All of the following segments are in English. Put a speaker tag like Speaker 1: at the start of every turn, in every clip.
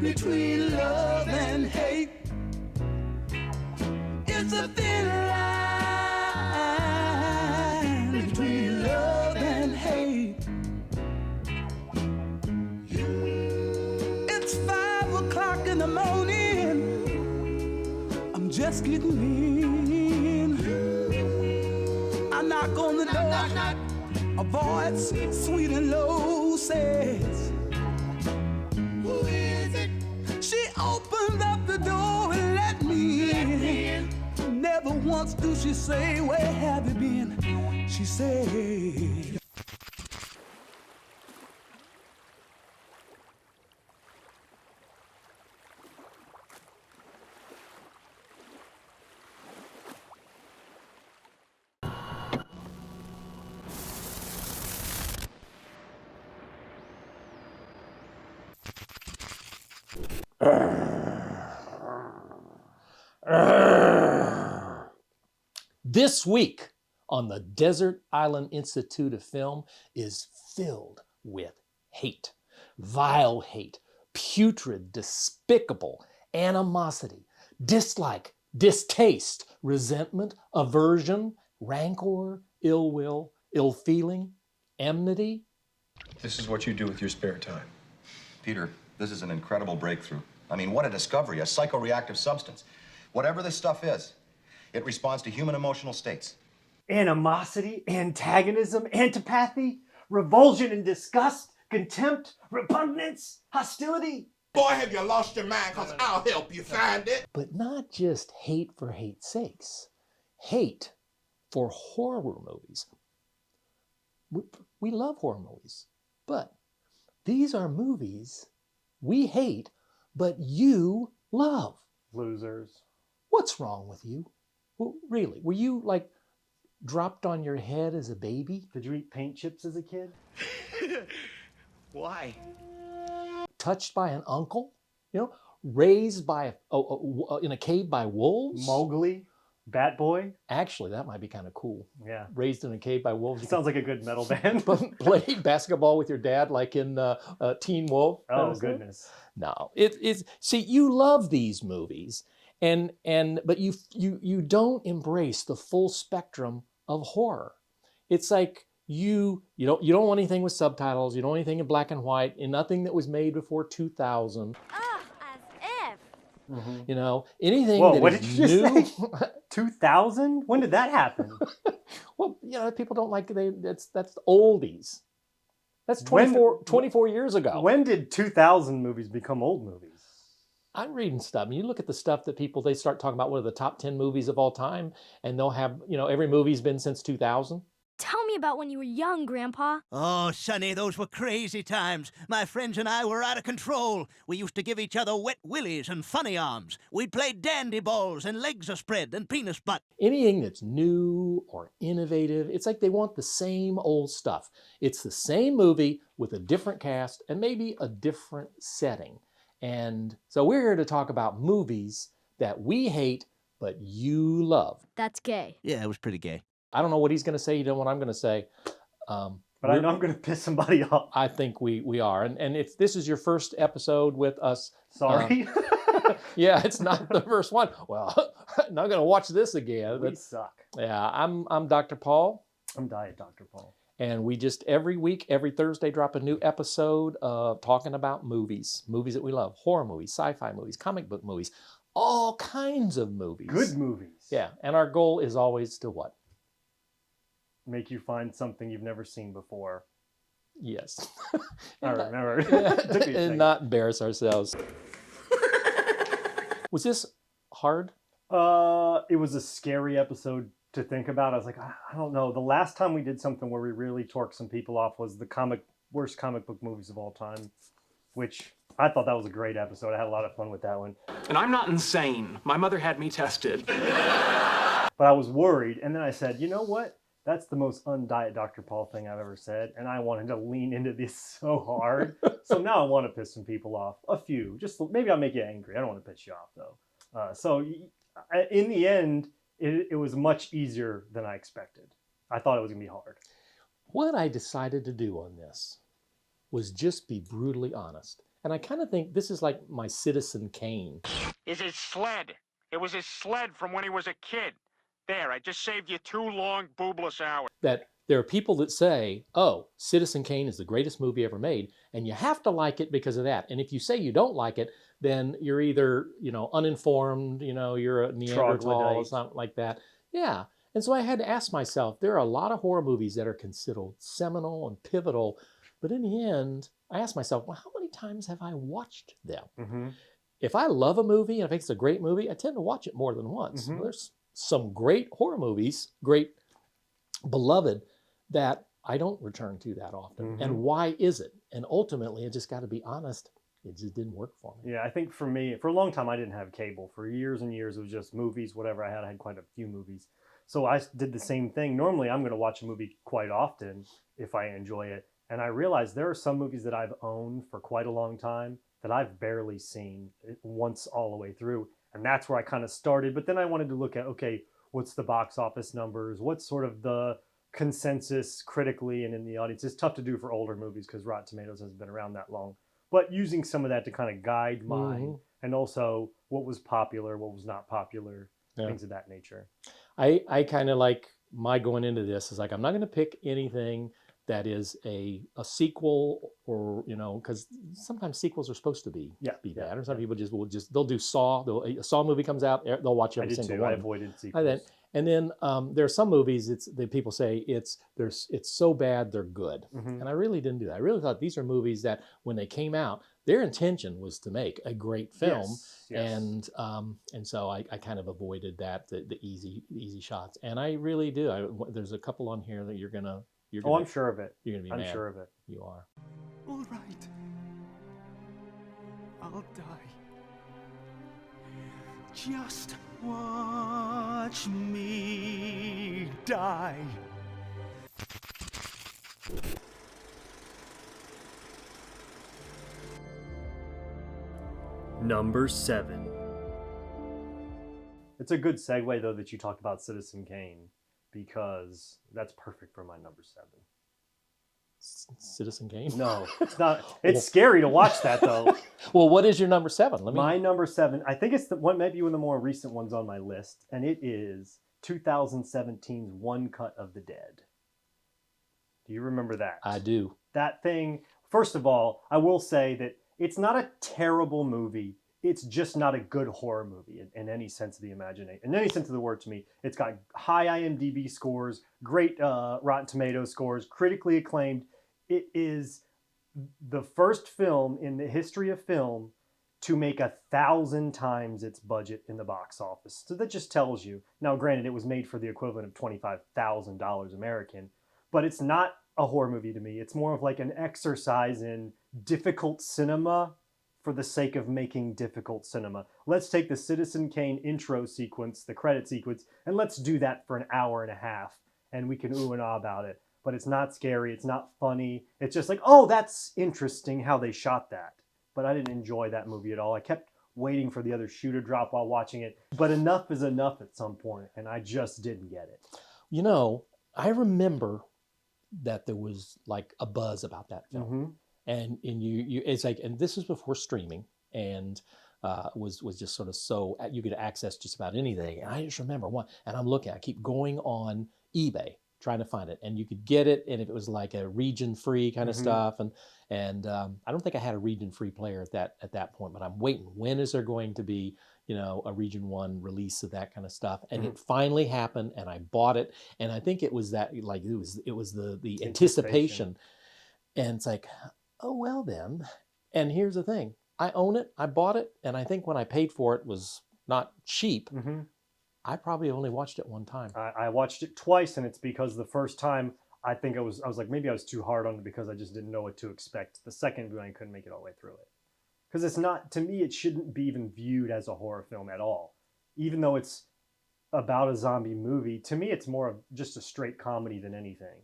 Speaker 1: between love and hate. It's a thin line between love and hate. It's 5 o'clock in the morning. I'm just getting in. I knock on the door. A voice sweet and low says, "Who is it?" She opened up the door and let me in. Never once do she say, "Where have you been?" She said,
Speaker 2: This week on the Desert Island Institute of Film is filled with hate, vile hate, putrid, despicable animosity, dislike, distaste, resentment, aversion, rancor, ill will, ill feeling, enmity.
Speaker 3: This is what you do with your spare time.
Speaker 4: Peter, this is an incredible breakthrough. I mean, what a discovery, a psychoreactive substance. Whatever this stuff is, it responds to human emotional states.
Speaker 5: Animosity, antagonism, antipathy, revulsion and disgust, contempt, repugnance, hostility.
Speaker 6: Boy, have you lost your mind, because I'll help you find it.
Speaker 2: But not just hate for hate's sakes. Hate for horror movies. We love horror movies, but these are movies we hate, but you love.
Speaker 5: Losers.
Speaker 2: What's wrong with you? Really? Were you like dropped on your head as a baby?
Speaker 5: Did you eat paint chips as a kid?
Speaker 6: Why?
Speaker 2: Touched by an uncle? You know, raised by in a cave by wolves?
Speaker 5: Mowgli? Bat Boy?
Speaker 2: Actually, that might be kind of cool.
Speaker 5: Yeah.
Speaker 2: Raised in a cave by wolves.
Speaker 5: Sounds like a good metal band.
Speaker 2: Played basketball with your dad like in Teen Wolf.
Speaker 5: Oh, goodness.
Speaker 2: No. It's see, you love these movies. But you don't embrace the full spectrum of horror. It's like you don't want anything with subtitles, you don't want anything in black and white, and nothing that was made before 2000.
Speaker 7: As if.
Speaker 5: Mm-hmm.
Speaker 2: You know, anything
Speaker 5: Whoa,
Speaker 2: that
Speaker 5: what
Speaker 2: is
Speaker 5: did you
Speaker 2: new.
Speaker 5: just say? 2000? When did that happen?
Speaker 2: Well, you know, people don't like that's oldies. That's 24 years ago.
Speaker 5: When did 2000 movies become old movies?
Speaker 2: I'm reading stuff. I mean, you look at the stuff that they start talking about what are the top 10 movies of all time, and they'll have, you know, every movie's been since 2000.
Speaker 7: Tell me about when you were young, Grandpa.
Speaker 8: Oh, Sonny, those were crazy times. My friends and I were out of control. We used to give each other wet willies and funny arms. We'd play dandy balls and legs a spread and penis butt.
Speaker 2: Anything that's new or innovative, it's like they want the same old stuff. It's the same movie with a different cast and maybe a different setting. And so we're here to talk about movies that we hate, but you love.
Speaker 7: That's gay.
Speaker 8: Yeah, it was pretty gay.
Speaker 2: I don't know what he's going to say. You know what I'm going to say.
Speaker 5: But I know I'm going to piss somebody off.
Speaker 2: I think we are. And if this is your first episode with us.
Speaker 5: Sorry.
Speaker 2: Yeah, it's not the first one. Well, I'm not going to watch this again.
Speaker 5: We suck.
Speaker 2: Yeah, I'm Dr. Paul.
Speaker 5: I'm Diet Dr. Paul.
Speaker 2: And we just every week, every Thursday, drop a new episode talking about movies that we love. Horror movies, sci-fi movies, comic book movies, all kinds of movies.
Speaker 5: Good movies.
Speaker 2: Yeah, and our goal is always to what?
Speaker 5: Make you find something you've never seen before.
Speaker 2: Yes.
Speaker 5: I remember.
Speaker 2: And not embarrass ourselves. Was this hard?
Speaker 5: It was a scary episode to think about. I was like, I don't know. The last time we did something where we really torqued some people off was the worst comic book movies of all time, which I thought that was a great episode. I had a lot of fun with that one.
Speaker 9: And I'm not insane. My mother had me tested.
Speaker 5: But I was worried, and then I said, you know what? That's the most un-Diet Dr. Paul thing I've ever said, and I wanted to lean into this so hard. So now I want to piss some people off. A few. Just maybe I'll make you angry. I don't want to piss you off, though. So in the end, it was much easier than I expected. I thought it was going to be hard.
Speaker 2: What I decided to do on this was just be brutally honest. And I kind of think this is like my Citizen Kane.
Speaker 10: Is his sled. It was his sled from when he was a kid. There, I just saved you 2 long boobless hours.
Speaker 2: That there are people that say, oh, Citizen Kane is the greatest movie ever made, and you have to like it because of that. And if you say you don't like it, then you're either, uninformed, you're a Neanderthal or
Speaker 5: Troglodyte.
Speaker 2: something like that. Yeah. And so I had to ask myself, there are a lot of horror movies that are considered seminal and pivotal, but in the end, I asked myself, well, how many times have I watched them?
Speaker 5: Mm-hmm.
Speaker 2: If I love a movie and I think it's a great movie, I tend to watch it more than once.
Speaker 5: Mhm.
Speaker 2: There's some great horror movies, great beloved, that I don't return to that often.
Speaker 5: Mhm.
Speaker 2: And why is it? And ultimately, I just got to be honest, it just didn't work for me.
Speaker 5: Yeah, I think for me, for a long time, I didn't have cable. For years and years, it was just movies, whatever I had quite a few movies. So I did the same thing. Normally, I'm going to watch a movie quite often if I enjoy it. And I realized there are some movies that I've owned for quite a long time that I've barely seen once all the way through. And that's where I kind of started. But then I wanted to look at, okay, what's the box office numbers? What's sort of the consensus critically and in the audience? It's tough to do for older movies because Rotten Tomatoes hasn't been around that long. But using some of that to kind of guide mine, and also what was popular, what was not popular, things of that nature.
Speaker 2: I kind of like my going into this is like, I'm not going to pick anything that is a sequel or, because sometimes sequels are supposed to be bad. Or some people they'll do Saw. A Saw movie comes out, they'll watch every single one.
Speaker 5: I avoided sequels.
Speaker 2: And then there are some movies that people say it's so bad they're good, and I really didn't do that. I really thought these are movies that when they came out, their intention was to make a great film, and so I kind of avoided that the easy shots, and I really do. There's a couple on here that you're gonna.
Speaker 5: I'm sure of it.
Speaker 2: You're gonna be mad.
Speaker 5: I'm sure of it.
Speaker 2: You are.
Speaker 1: All right. I'll die. Just watch me die.
Speaker 5: Number 7. It's a good segue, though, that you talked about Citizen Kane, because that's perfect for my number 7.
Speaker 2: Citizen Kane?
Speaker 5: No, it's not. It's scary to watch that, though.
Speaker 2: Well, what is your number 7?
Speaker 5: My number 7, I think it's the one, maybe one of the more recent ones on my list, and it is 2017's One Cut of the Dead. Do you remember that?
Speaker 2: I do.
Speaker 5: That thing, first of all, I will say that it's not a terrible movie. It's just not a good horror movie in any sense of the imagination. In any sense of the word to me. It's got high IMDb scores, great Rotten Tomatoes scores, critically acclaimed. It is the first film in the history of film to make 1,000 times its budget in the box office. So that just tells you. Now, granted, it was made for the equivalent of $25,000 American, but it's not a horror movie to me. It's more of like an exercise in difficult cinema for the sake of making difficult cinema. Let's take the Citizen Kane intro sequence, the credit sequence, and let's do that for an hour and a half, and we can ooh and ah about it. But it's not scary, it's not funny. It's just like, oh, that's interesting how they shot that. But I didn't enjoy that movie at all. I kept waiting for the other shoe to drop while watching it. But enough is enough at some point, and I just didn't get it.
Speaker 2: I remember that there was like a buzz about that film.
Speaker 5: Mm-hmm.
Speaker 2: And you it's like, and this was before streaming, and was just sort of so you could access just about anything. And I just remember one, and I keep going on eBay trying to find it, and you could get it, and if it was like a region-free kind of stuff, and I don't think I had a region-free player at that point, but I'm waiting. When is there going to be a region 1 release of that kind of stuff? And it finally happened, and I bought it, and I think it was that like it was the anticipation, and it's like, oh well then. And here's the thing: I own it, I bought it, and I think when I paid for it was not cheap. I probably only watched it one time.
Speaker 5: I watched it twice, and it's because the first time I think I was like, maybe I was too hard on it because I just didn't know what to expect. The second viewing, I couldn't make it all the way through it. Because it's not, to me, it shouldn't be even viewed as a horror film at all. Even though it's about a zombie movie, to me, it's more of just a straight comedy than anything.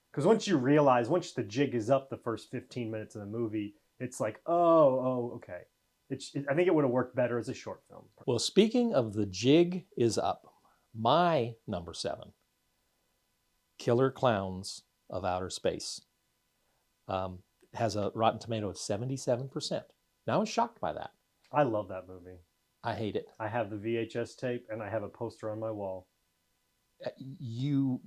Speaker 5: Because once the jig is up the first 15 minutes of the movie, it's like, oh, okay. I think it would have worked better as a short film.
Speaker 2: Well, speaking of the jig is up, my number 7, Killer Clowns of Outer Space, has a Rotten Tomato of 77%. Now I was shocked by that.
Speaker 5: I love that movie.
Speaker 2: I hate it.
Speaker 5: I have the VHS tape and I have a poster on my wall.
Speaker 2: You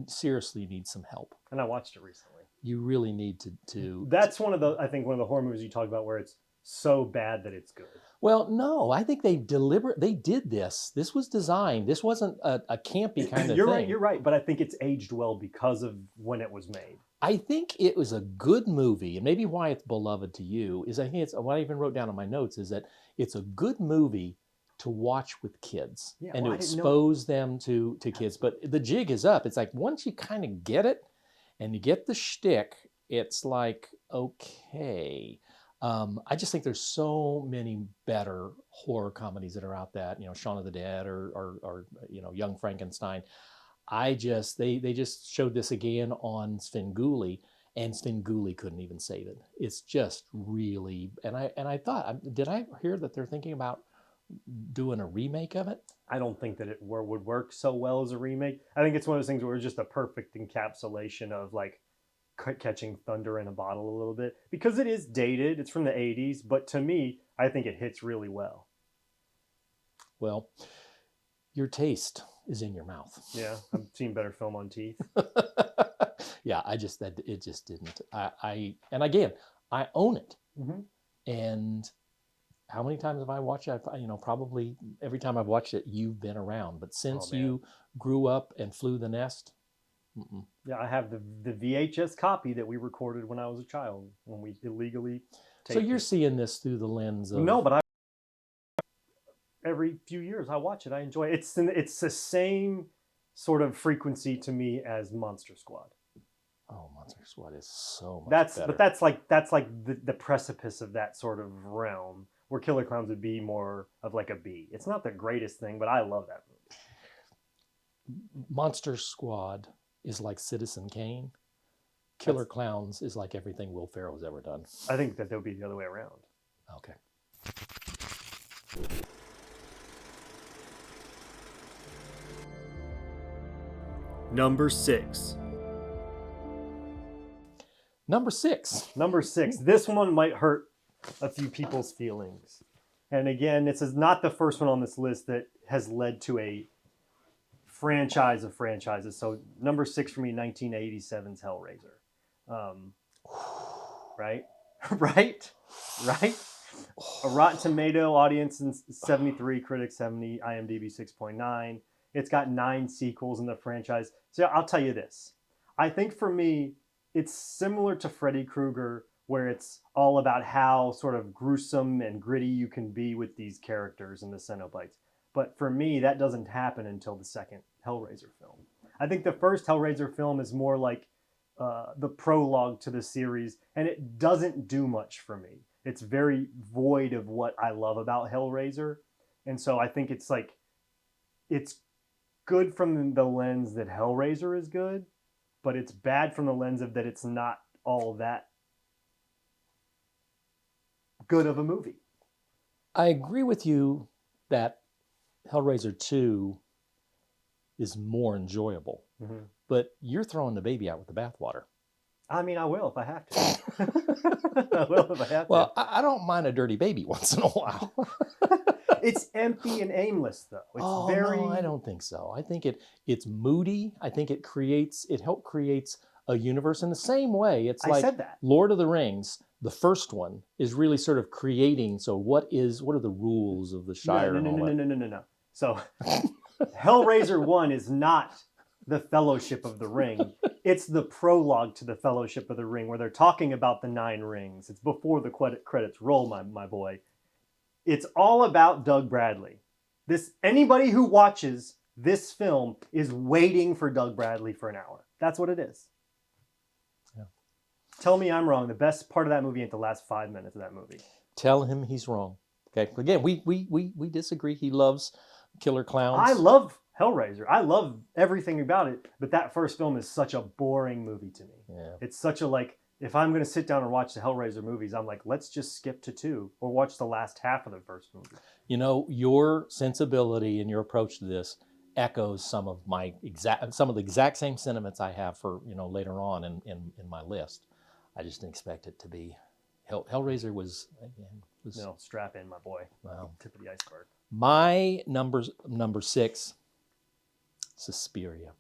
Speaker 2: seriously need some help.
Speaker 5: And I watched it recently.
Speaker 2: You really need to.
Speaker 5: That's one of the horror movies you talk about where it's so bad that it's good.
Speaker 2: Well, no, I think they did this. This was designed. This wasn't a campy kind of thing.
Speaker 5: You're right, but I think it's aged well because of when it was made.
Speaker 2: I think it was a good movie, and maybe why it's beloved to you is I think it's what I even wrote down in my notes is that it's a good movie to watch with kids and to expose them to kids. But the jig is up. It's like once you kind of get it and you get the shtick, it's like, okay. I just think there's so many better horror comedies that are out there, Shaun of the Dead or Young Frankenstein. They just showed this again on Svengoolie, and Svengoolie couldn't even save it. It's just really, and I thought, did I hear that they're thinking about doing a remake of it?
Speaker 5: I don't think that it would work so well as a remake. I think it's one of those things where it's just a perfect encapsulation of like catching thunder in a bottle a little bit, because it is dated. It's from the 80s, but to me, I think it hits really well.
Speaker 2: Well, your taste is in your mouth.
Speaker 5: Yeah, I've seen better film on teeth.
Speaker 2: Yeah, it just didn't. And again, I own it.
Speaker 5: Mm-hmm.
Speaker 2: And how many times have I watched it? Probably every time I've watched it, you've been around. But since you grew up and flew the nest,
Speaker 5: yeah, I have the VHS copy that we recorded when I was a child, when we illegally taped
Speaker 2: So you're seeing this through the lens of...
Speaker 5: No, but every few years I watch it. I enjoy it. It's the same sort of frequency to me as Monster Squad.
Speaker 2: Oh, Monster Squad is so much better.
Speaker 5: But that's like the precipice of that sort of realm, where Killer Clowns would be more of like a B. It's not the greatest thing, but I love that movie.
Speaker 2: Monster Squad is like Citizen Kane. Killer Clowns is like everything Will Ferrell's ever done.
Speaker 5: I think that they'll be the other way around.
Speaker 2: Okay.
Speaker 5: Number 6.
Speaker 2: Number 6.
Speaker 5: Number 6. This one might hurt a few people's feelings. And again, this is not the first one on this list that has led to a franchise of franchises. So number 6 for me, 1987's Hellraiser. Right? Right? A Rotten Tomato audience in 73, critics 70, IMDb 6.9. It's got 9 sequels in the franchise. So I'll tell you this. I think for me, it's similar to Freddy Krueger, where it's all about how sort of gruesome and gritty you can be with these characters in the Cenobites. But for me, that doesn't happen until the second Hellraiser film. I think the first Hellraiser film is more like the prologue to the series, and it doesn't do much for me. It's very void of what I love about Hellraiser. And so I think it's like, it's good from the lens that Hellraiser is good, but it's bad from the lens of that it's not all that good of a movie.
Speaker 2: I agree with you that Hellraiser 2 is more enjoyable, but you're throwing the baby out with the bathwater.
Speaker 5: I mean, I will if I have to. I will if I have to.
Speaker 2: Well, I don't mind a dirty baby once in a while.
Speaker 5: It's empty and aimless, though. It's
Speaker 2: No, I don't think so. I think it's moody. I think it helps creates a universe in the same way. It's like
Speaker 5: said that.
Speaker 2: Lord of the Rings, the first one, is really sort of creating. So what are the rules of the Shire?
Speaker 5: No. So Hellraiser 1 is not the Fellowship of the Ring. It's the prologue to the Fellowship of the Ring, where they're talking about the 9 rings. It's before the credits roll, my boy. It's all about Doug Bradley. Anybody who watches this film is waiting for Doug Bradley for an hour. That's what it is.
Speaker 2: Yeah.
Speaker 5: Tell me I'm wrong. The best part of that movie ain't the last 5 minutes of that movie.
Speaker 2: Tell him he's wrong. Okay. Again, we disagree. He loves Killer Clowns.
Speaker 5: I love Hellraiser. I love everything about it, but that first film is such a boring movie to me.
Speaker 2: Yeah.
Speaker 5: It's such a if I'm going to sit down and watch the Hellraiser movies, I'm like, let's just skip to 2 or watch the last half of the first movie.
Speaker 2: Your sensibility and your approach to this echoes some of the exact same sentiments I have for, later on in my list. I just didn't expect it to be Hellraiser was again
Speaker 5: No, strap in, my boy.
Speaker 2: wow.
Speaker 5: Tip of the iceberg.
Speaker 2: My number 6, Suspiria.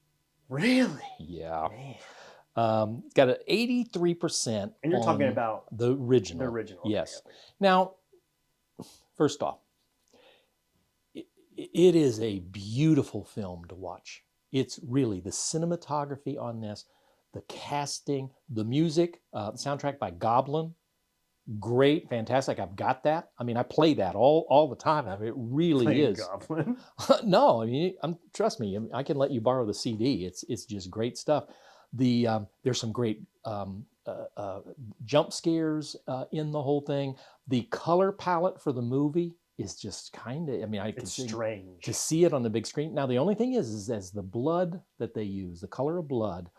Speaker 5: Really?
Speaker 2: Yeah.
Speaker 5: Man.
Speaker 2: Got an 83%.
Speaker 5: And you're talking
Speaker 2: on
Speaker 5: about
Speaker 2: the original.
Speaker 5: the original. Okay,
Speaker 2: Yes.
Speaker 5: okay.
Speaker 2: Now, first off, it is a beautiful film to watch. It's really the cinematography on this, the casting, the music, soundtrack by Goblin. Great, fantastic. I've got that. I mean, I play that all the time. I mean, it really
Speaker 5: Playing
Speaker 2: is.
Speaker 5: Goblin.
Speaker 2: No, I mean, trust me. I can let you borrow the CD. It's just great stuff. There's some great jump scares in the whole thing. The color palette for the movie is just kind of. I mean,
Speaker 5: It's strange.
Speaker 2: to see it on the big screen. Now, the only thing is as the blood that they use, the color of blood,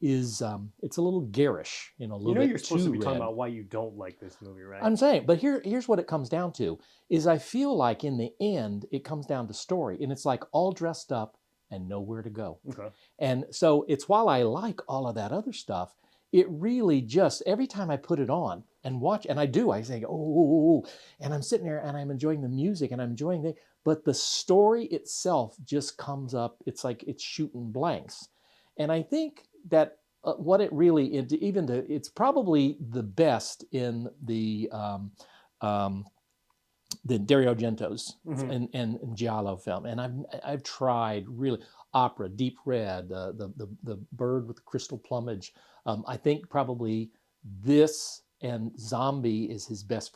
Speaker 2: is it's a little garish, a little bit
Speaker 5: You're supposed to
Speaker 2: too
Speaker 5: be talking
Speaker 2: red.
Speaker 5: about why you don't like this movie, right?
Speaker 2: I'm saying, but here's what it comes down to: is I feel like in the end it comes down to story, and it's like all dressed up and nowhere to go.
Speaker 5: Okay.
Speaker 2: And so it's while I like all of that other stuff, it really just every time I put it on and watch, and I do, I say, oh, and I'm sitting there and I'm enjoying the music and I'm enjoying the, but the story itself just comes up. It's like it's shooting blanks, and I think that what it really it's probably the best in the Dario Argento's and Giallo film, and I've tried really opera, Deep Red, the Bird with the Crystal Plumage. I think probably this and Zombie is his best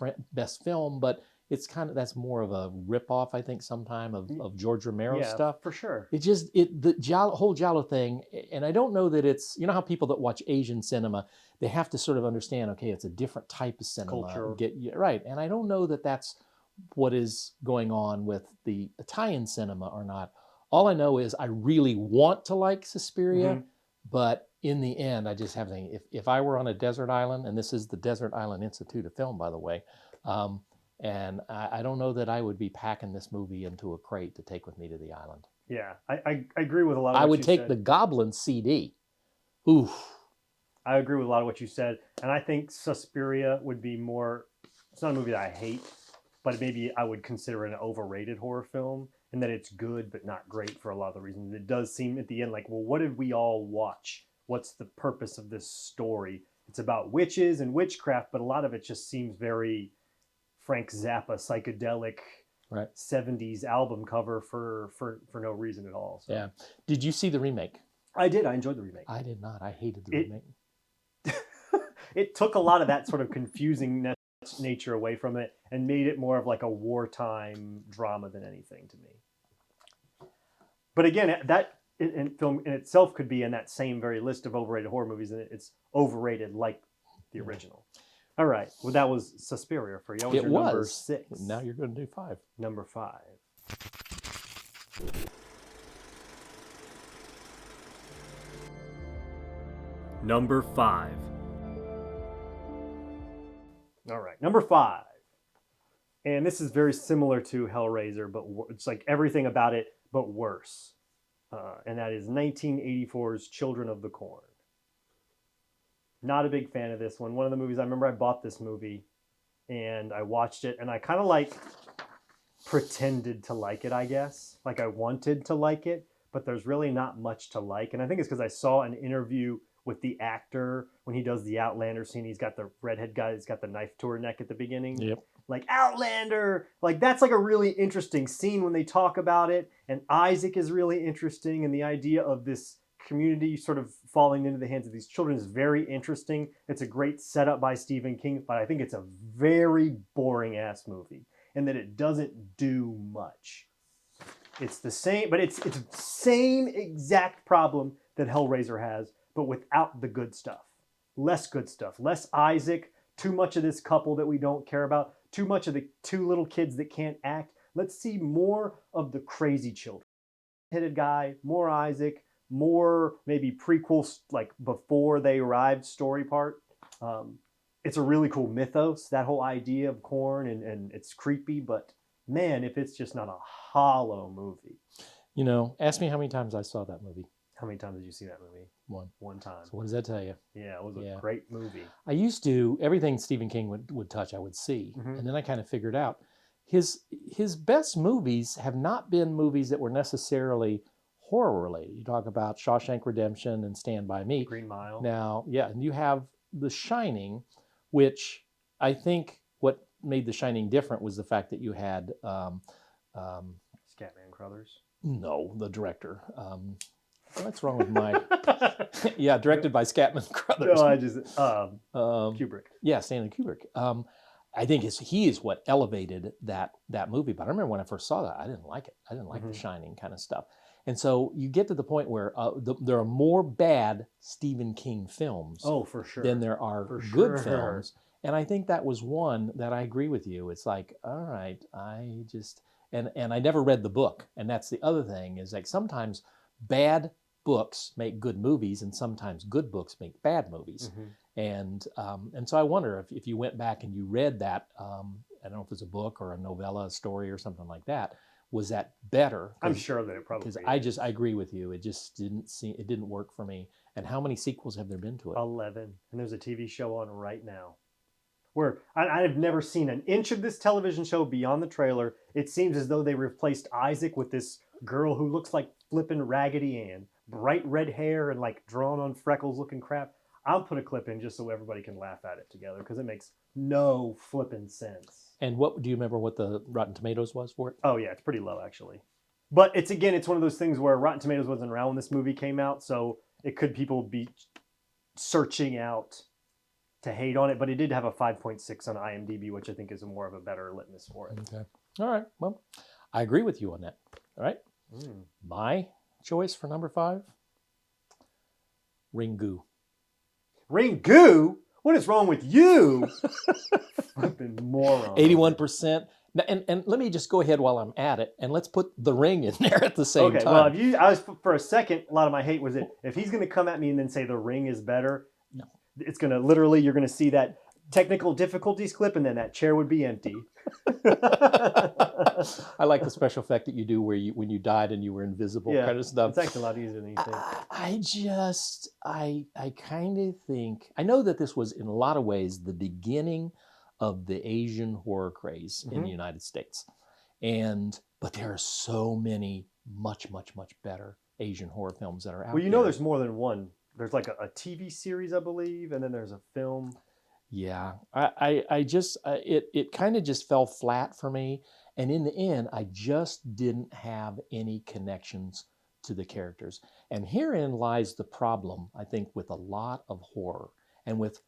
Speaker 2: film, but it's that's more of a ripoff, I think, sometime of George Romero stuff.
Speaker 5: For sure.
Speaker 2: It just whole Giallo thing, and I don't know that it's how people that watch Asian cinema, they have to sort of understand, okay, it's a different type of cinema.
Speaker 5: Culture.
Speaker 2: Right, and I don't know that that's what is going on with the Italian cinema or not. All I know is I really want to like Suspiria, but in the end, I just have to think, if I were on a desert island, and this is the Desert Island Institute of Film, by the way, and I don't know that I would be packing this movie into a crate to take with me to the island.
Speaker 5: Yeah, I agree with a lot of what
Speaker 2: I would
Speaker 5: you
Speaker 2: take
Speaker 5: said.
Speaker 2: the Goblin CD. Oof.
Speaker 5: I agree with a lot of what you said. And I think Suspiria would be more, it's not a movie that I hate, but maybe I would consider an overrated horror film, and that it's good but not great for a lot of the reasons. It does seem at the end like, well, what did we all watch? What's the purpose of this story? It's about witches and witchcraft, but a lot of it just seems very Frank Zappa psychedelic,
Speaker 2: Right.
Speaker 5: 70s album cover for no reason at all. So.
Speaker 2: Yeah. Did you see the remake?
Speaker 5: I did. I enjoyed the remake.
Speaker 2: I did not. I hated the remake.
Speaker 5: It took a lot of that sort of confusing nature away from it and made it more of like a wartime drama than anything to me. But again, that film in itself could be in that same very list of overrated horror movies, and it's overrated like the original. All right. Well, that was Suspiria for you. That was
Speaker 2: It
Speaker 5: your
Speaker 2: was.
Speaker 5: number 6.
Speaker 2: Now you're going to do 5.
Speaker 5: Number 5. Number 5. All right. Number 5. And this is very similar to Hellraiser, but it's like everything about it, but worse. And that is 1984's Children of the Corn. Not a big fan of this one. One of the movies, I remember I bought this movie and I watched it and I kind of like pretended to like it, I guess. Like I wanted to like it, but there's really not much to like. And I think it's because I saw an interview with the actor when he does the Outlander scene. He's got the redhead guy, he's got the knife to her neck at the beginning.
Speaker 2: Yep.
Speaker 5: Like Outlander, like that's like a really interesting scene when they talk about it. And Isaac is really interesting, and the idea of this community sort of falling into the hands of these children is very interesting. It's a great setup by Stephen King, but I think it's a very boring ass movie, and that it doesn't do much. It's the same, but it's the same exact problem that Hellraiser has, but without the good stuff. Less good stuff, less Isaac, too much of this couple that we don't care about, too much of the two little kids that can't act. Let's see more of the crazy children. Headed guy, more Isaac, more maybe prequels like before they arrived story part. It's a really cool mythos, that whole idea of corn, and it's creepy, but man, if it's just not a hollow movie.
Speaker 2: Ask me how many times I saw that movie.
Speaker 5: How many times did you see that movie? One time.
Speaker 2: So what does that tell you?
Speaker 5: Yeah, it was
Speaker 2: Yeah.
Speaker 5: a great movie.
Speaker 2: I used to, everything Stephen King would touch, I would see.
Speaker 5: Mhm.
Speaker 2: And then I kind of figured out his best movies have not been movies that were necessarily horror related. You talk about Shawshank Redemption and Stand By Me.
Speaker 5: Green Mile.
Speaker 2: Now, yeah, and you have The Shining, which I think what made The Shining different was the fact that you had
Speaker 5: Scatman Crothers.
Speaker 2: no, the director. What's wrong with my? Yeah, directed by Scatman Crothers.
Speaker 5: No, I just Kubrick.
Speaker 2: Yeah, Stanley Kubrick. I think he is what elevated that movie. But I remember when I first saw that, I didn't like it. I didn't like The Shining kind of stuff. And so you get to the point where there are more bad Stephen King films
Speaker 5: For sure.
Speaker 2: than there are
Speaker 5: For
Speaker 2: good
Speaker 5: sure.
Speaker 2: films. And I think that was one that I agree with you. It's like, all right, I just and I never read the book. And that's the other thing is like sometimes bad books make good movies, and sometimes good books make bad movies. And so I wonder if you went back and you read that, I don't know if it's a book or a novella, a story or something like that, was that better?
Speaker 5: I'm sure that it probably
Speaker 2: because I agree with you. It just didn't work for me. And how many sequels have there been to it?
Speaker 5: 11. And there's a TV show on right now. Where I've never seen an inch of this television show beyond the trailer. It seems as though they replaced Isaac with this girl who looks like flippin' Raggedy Ann. Bright red hair and like drawn on freckles looking crap. I'll put a clip in just so everybody can laugh at it together because it makes no flippin' sense.
Speaker 2: And what do you remember what the Rotten Tomatoes was for it?
Speaker 5: Oh yeah, it's pretty low actually. But it's one of those things where Rotten Tomatoes wasn't around when this movie came out, so it could people be searching out to hate on it, but it did have a 5.6 on IMDb, which I think is more of a better litmus for it.
Speaker 2: Okay. All right. Well, I agree with you on that. All right. My choice for number 5, Ringu.
Speaker 5: Ringu? What is wrong with you? Flipping moron.
Speaker 2: 81%. And let me just go ahead while I'm at it, and let's put The Ring in there at the same time.
Speaker 5: Well, I was for a second. A lot of my hate was if he's going to come at me and then say The Ring is better.
Speaker 2: No.
Speaker 5: It's going to literally you're going to see that technical difficulties clip, and then that chair would be empty.
Speaker 2: I like the special effect that you do where when you died and you were invisible kind of stuff.
Speaker 5: It's actually a lot easier than you think.
Speaker 2: I kind of think, I know that this was in a lot of ways the beginning of the Asian horror craze in the United States. But there are so many much, much, much better Asian horror films that are out there.
Speaker 5: Well, you know there's more than one. There's like a TV series, I believe, and then there's a film.
Speaker 2: Yeah, it kind of just fell flat for me. And in the end, I just didn't have any connections to the characters. And herein lies the problem, I think, with a lot of horror and with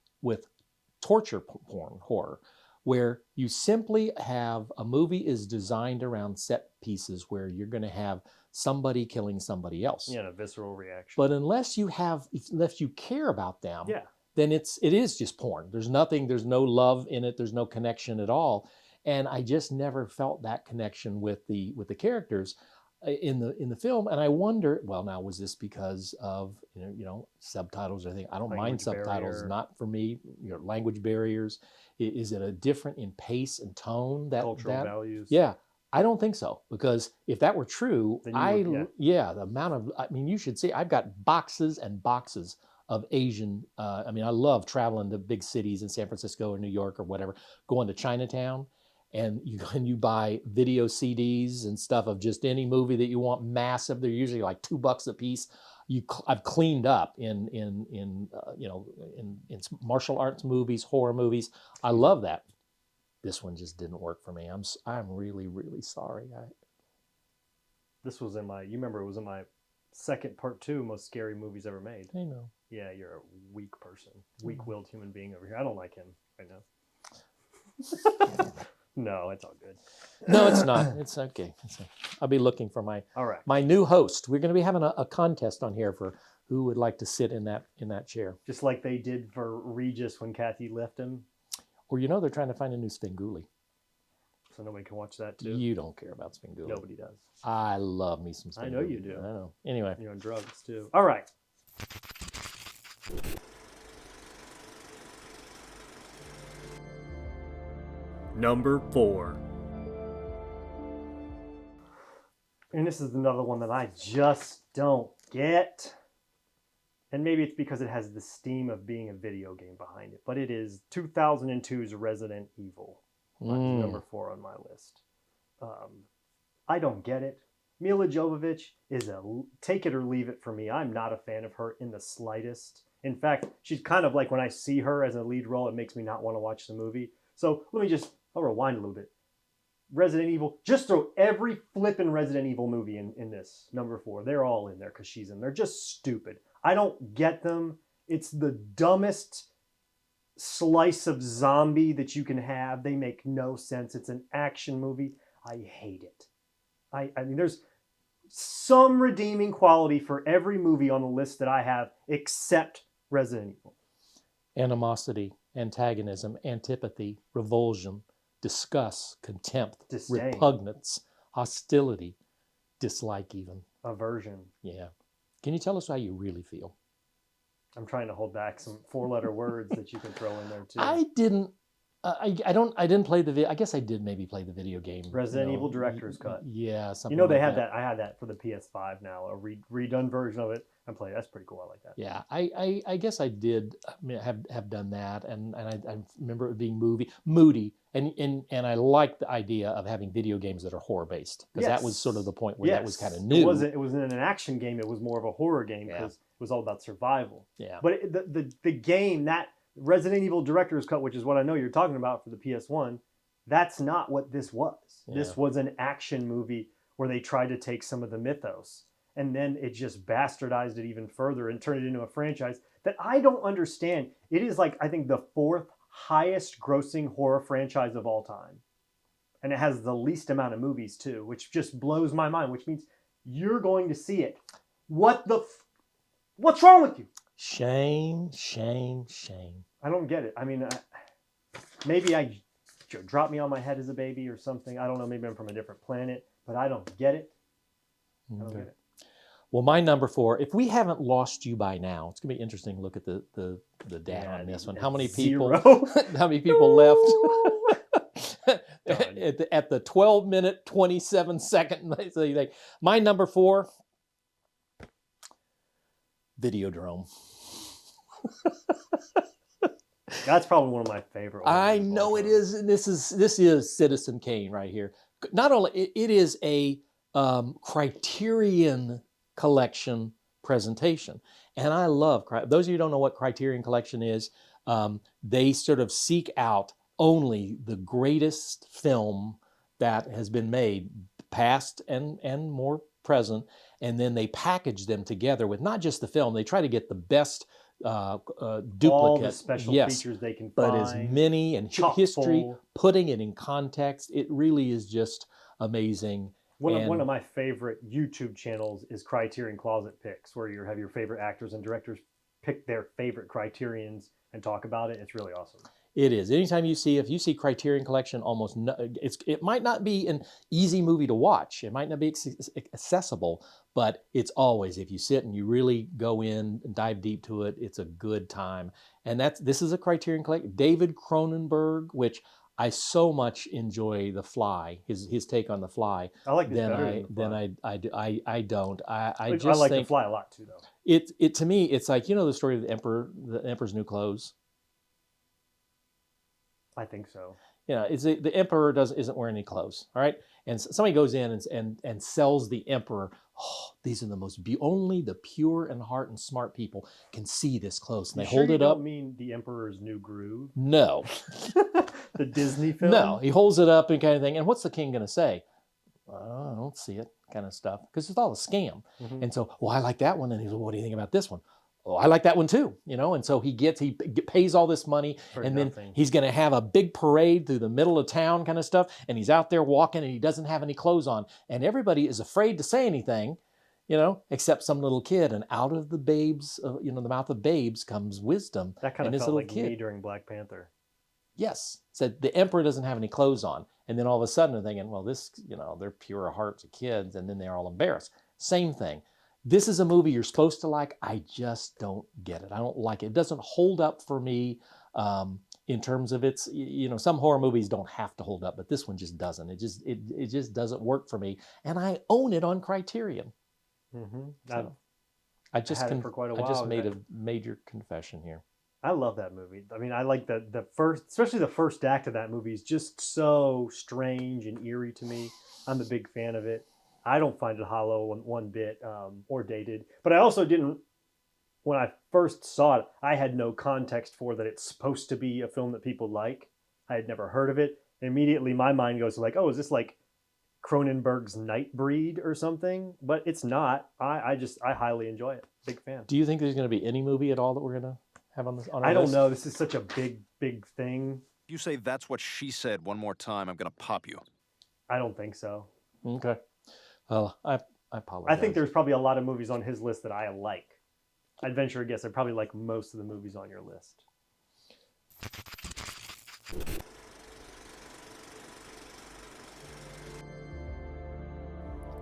Speaker 2: torture porn horror, where you simply have a movie is designed around set pieces where you're going to have somebody killing somebody else.
Speaker 5: Yeah, a visceral reaction.
Speaker 2: But unless you care about them,
Speaker 5: yeah,
Speaker 2: then it is just porn. There's no love in it. There's no connection at all. And I just never felt that connection with the characters in the film. And I wonder, well, now was this because of subtitles or anything? I don't mind subtitles, not for me. Language barriers. Is it a different in pace and tone?
Speaker 5: Cultural values.
Speaker 2: Yeah. I don't think so, because if that were true, the amount of, you should see, I've got boxes and boxes of Asian, I love traveling to big cities in San Francisco or New York or whatever, going to Chinatown, and you buy video CDs and stuff of just any movie that you want, massive. They're usually like $2 a piece. I've cleaned up in martial arts movies, horror movies. I love that. This one just didn't work for me. I'm really, really sorry.
Speaker 5: This was in you remember it was in my second part 2 most scary movies ever made.
Speaker 2: I know.
Speaker 5: Yeah, you're a weak person. Weak-willed human being over here. I don't like him right now. No, it's all good.
Speaker 2: No, it's not. It's okay. I'll be looking for my new host. We're going to be having a contest on here for who would like to sit in that chair.
Speaker 5: Just like they did for Regis when Kathy left him.
Speaker 2: Or they're trying to find a new Svengoolie.
Speaker 5: So nobody can watch that too?
Speaker 2: You don't care about Svengoolie.
Speaker 5: Nobody does.
Speaker 2: I love me some Svengoolie.
Speaker 5: I know you do.
Speaker 2: I know. Anyway.
Speaker 5: You're on drugs too. All right. Number 4. And this is another one that I just don't get. and maybe it's because it has the steam of being a video game behind it, but it is 2002's Resident Evil. Number 4 on my list. I don't get it. Mila Jovovich is a take it or leave it for me. I'm not a fan of her in the slightest. In fact, she's kind of like when I see her as a lead role, it makes me not want to watch the movie. So I'll rewind a little bit. Resident Evil, just throw every flippin' Resident Evil movie in this, number 4. They're all in there because she's in. They're just stupid. I don't get them. It's the dumbest slice of zombie that you can have. They make no sense. It's an action movie. I hate it. I mean, there's some redeeming quality for every movie on the list that I have except Resident Evil.
Speaker 2: Animosity, antagonism, antipathy, revulsion, disgust, contempt,
Speaker 5: Disdain.
Speaker 2: repugnance, hostility, dislike even.
Speaker 5: Aversion.
Speaker 2: Yeah. Can you tell us how you really feel?
Speaker 5: I'm trying to hold back some 4-letter words that you can throw in there too.
Speaker 2: I didn't. I didn't play the. I guess I did maybe play the video game.
Speaker 5: Resident Evil Director's Cut.
Speaker 2: Yeah, something.
Speaker 5: You know they
Speaker 2: like
Speaker 5: had that. I had that for the PS5 now, a redone version of it. I played. That's pretty cool. I like that.
Speaker 2: Yeah, I guess I did have done that, and I remember it being moody, and I liked the idea of having video games that are horror based, because that was sort of the point where that was kind of new.
Speaker 5: It wasn't an action game. It was more of a horror game because it was all about survival.
Speaker 2: Yeah.
Speaker 5: But the game, that Resident Evil Director's Cut, which is what I know you're talking about for the PS1, that's not what this was.
Speaker 2: Yeah.
Speaker 5: This was an action movie where they tried to take some of the mythos, and then it just bastardized it even further and turned it into a franchise that I don't understand. It is like, I think, the 4th highest grossing horror franchise of all time. And it has the least amount of movies too, which just blows my mind, which means you're going to see it. What's wrong with you?
Speaker 2: Shame, shame, shame.
Speaker 5: I don't get it. I mean, maybe I dropped me on my head as a baby or something. I don't know. Maybe I'm from a different planet, but I don't get it. I don't get it.
Speaker 2: Well, my number 4, if we haven't lost you by now, it's going to be interesting to look at the data on this one. How many people how many people left at the 12-minute, 27-second? So you think, my number 4, Videodrome.
Speaker 5: That's probably one of my favorite ones.
Speaker 2: I know it is. And this is Citizen Kane right here. Not only it is a Criterion Collection presentation, and I love those of you who don't know what Criterion Collection is. They sort of seek out only the greatest film that has been made, past and more present, and then they package them together with not just the film. They try to get the best duplicate,
Speaker 5: all the special features they can
Speaker 2: but
Speaker 5: find,
Speaker 2: as many and history, putting it in context. It really is just amazing.
Speaker 5: One of my favorite YouTube channels is Criterion Closet Picks, where you have your favorite actors and directors pick their favorite Criterions and talk about it. It's really awesome.
Speaker 2: It is. Anytime if you see Criterion Collection, it might not be an easy movie to watch. It might not be accessible, but it's always, if you sit and you really go in and dive deep to it, it's a good time. And this is a Criterion Collection. David Cronenberg, which I so much enjoy The Fly, his take on The Fly.
Speaker 5: I like this better than
Speaker 2: The Fly. I don't. I
Speaker 5: like The Fly a lot too, though.
Speaker 2: It to me, it's like, the story of the Emperor's New Clothes.
Speaker 5: I think so.
Speaker 2: It's the emperor isn't wearing any clothes, all right? And somebody goes in and sells the emperor. Oh, these are the most only the pure in heart and smart people can see this close. And they hold it up.
Speaker 5: Don't mean The Emperor's New Groove?
Speaker 2: No.
Speaker 5: The Disney film?
Speaker 2: No, he holds it up and kind of thing. And what's the king going to say? I don't see it, kind of stuff, because it's all a scam. Mm-hmm. And so, I like that one. And he goes, what do you think about this one? Oh, I like that one too, and so he pays all this money, and then he's going to have a big parade through the middle of town kind of stuff, and he's out there walking, and he doesn't have any clothes on, and everybody is afraid to say anything, except some little kid, and out of the babes, the mouth of babes comes wisdom.
Speaker 5: That kind of felt like me during Black Panther.
Speaker 2: Yes, said the emperor doesn't have any clothes on, and then all of a sudden they're thinking, well, this, they're pure hearts of kids, and then they're all embarrassed. Same thing. This is a movie you're supposed to like. I just don't get it. I don't like it. It doesn't hold up for me in terms of its, some horror movies don't have to hold up, but this one just doesn't. It just doesn't work for me. And I own it on Criterion.
Speaker 5: Mm-hmm.
Speaker 2: So. I just
Speaker 5: had it for quite a while.
Speaker 2: I just made a major confession here.
Speaker 5: I love that movie. I mean, I like the first, especially the first act of that movie is just so strange and eerie to me. I'm a big fan of it. I don't find it hollow one bit or dated. But I also didn't, when I first saw it, I had no context for that it's supposed to be a film that people like. I had never heard of it. And immediately my mind goes to like, oh, is this like Cronenberg's Nightbreed or something? But it's not. I highly enjoy it. Big fan.
Speaker 2: Do you think there's going to be any movie at all that we're going to have on our
Speaker 5: I don't
Speaker 2: list?
Speaker 5: know. This is such a big thing.
Speaker 11: If you say that's what she said one more time, I'm going to pop you.
Speaker 5: I don't think so.
Speaker 2: Okay. Well, I apologize.
Speaker 5: I think there's probably a lot of movies on his list that I like. I'd venture a guess I probably like most of the movies on your list.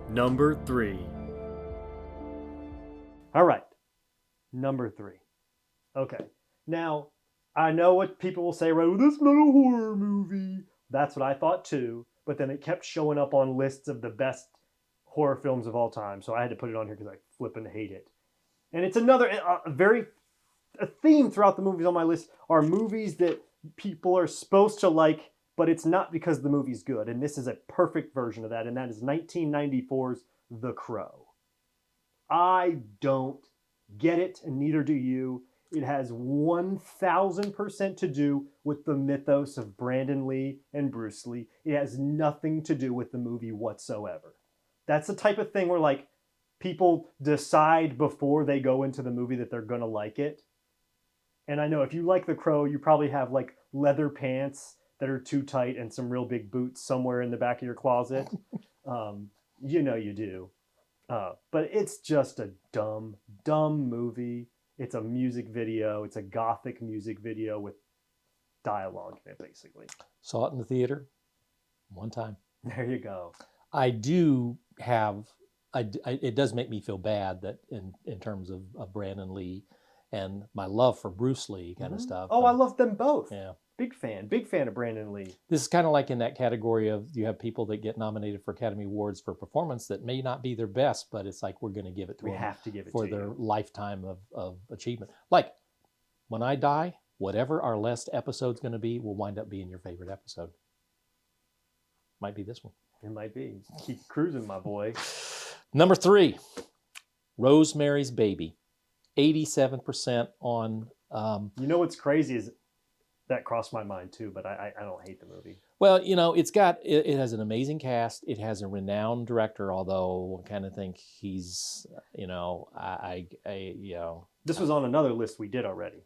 Speaker 5: Number 3. All right. Number 3. Okay. Now, I know what people will say, right? Well, that's not a horror movie. That's what I thought too. But then it kept showing up on lists of the best horror films of all time. So I had to put it on here because I flipping hate it. And it's another, a theme throughout the movies on my list are movies that people are supposed to like, but it's not because the movie's good. And this is a perfect version of that. And that is 1994's The Crow. I don't get it, and neither do you. It has 1000% to do with the mythos of Brandon Lee and Bruce Lee. It has nothing to do with the movie whatsoever. That's the type of thing where like people decide before they go into the movie that they're going to like it. And I know if you like The Crow, you probably have like leather pants that are too tight and some real big boots somewhere in the back of your closet. You know you do. But it's just a dumb movie. It's a music video. It's a gothic music video with dialogue in it, basically.
Speaker 2: Saw it in the theater one time.
Speaker 5: There you go.
Speaker 2: I do have, it does make me feel bad that in terms of Brandon Lee and my love for Bruce Lee kind of stuff.
Speaker 5: Oh, I love them both.
Speaker 2: Yeah.
Speaker 5: Big fan of Brandon Lee.
Speaker 2: This is kind of like in that category of you have people that get nominated for Academy Awards for performance that may not be their best, but it's like we're going to give it to them.
Speaker 5: We have to give it
Speaker 2: for
Speaker 5: to
Speaker 2: their
Speaker 5: you.
Speaker 2: lifetime of achievement. Like when I die, whatever our last episode's going to be will wind up being your favorite episode. Might be this one.
Speaker 5: It might be. Keep cruising, my boy.
Speaker 2: Number 3, Rosemary's Baby. 87% on...
Speaker 5: You know what's crazy is that crossed my mind too, but I don't hate the movie.
Speaker 2: Well, you know, it has an amazing cast. It has a renowned director, although I kind of think he's, you know,
Speaker 5: This was on another list we did already.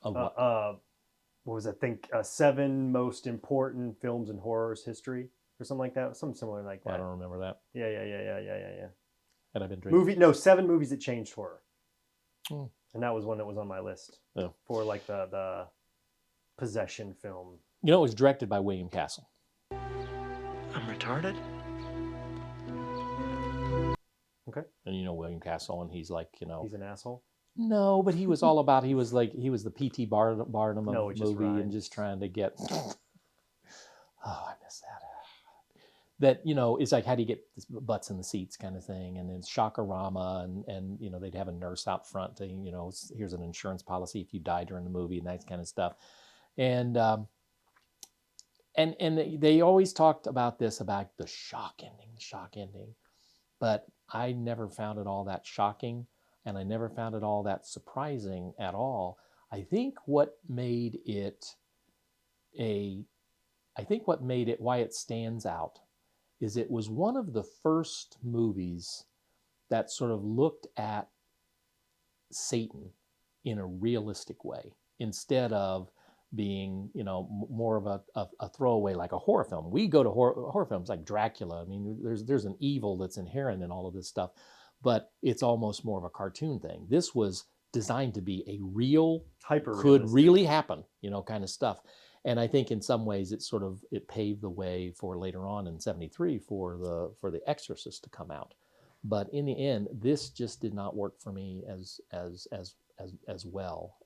Speaker 2: What
Speaker 5: was it? I think 7 most important films in horror's history or something like that. Something similar like that.
Speaker 2: I don't remember that.
Speaker 5: Yeah.
Speaker 2: Had I been drinking?
Speaker 5: 7 movies that changed horror.
Speaker 2: Hmm.
Speaker 5: And that was one that was on my list for like the possession film.
Speaker 2: You know, it was directed by William Castle.
Speaker 9: I'm retarded?
Speaker 5: Okay.
Speaker 2: And you know William Castle, and he's like, you know...
Speaker 5: He's an asshole?
Speaker 2: No, but he was all about, he was the P.T. Barnum of
Speaker 5: No,
Speaker 2: the
Speaker 5: it just
Speaker 2: movie
Speaker 5: rhymes.
Speaker 2: and just trying to get... Oh, I miss that. That, you know, it's like, how do you get butts in the seats kind of thing? And then Shock-a-Rama, and you know, they'd have a nurse out front to, you know, here's an insurance policy if you die during the movie and that kind of stuff. And they always talked about this, about the shock ending. But I never found it all that shocking, and I never found it all that surprising at all. I think what made it why it stands out is it was one of the first movies that sort of looked at Satan in a realistic way instead of being, you know, more of a throwaway like a horror film. We go to horror films like Dracula. I mean, there's an evil that's inherent in all of this stuff, but it's almost more of a cartoon thing. This was designed to be a real, could really happen, you know, kind of stuff. And I think in some ways it paved the way for later on in '73 for the Exorcist to come out. But in the end, this just did not work for me as well.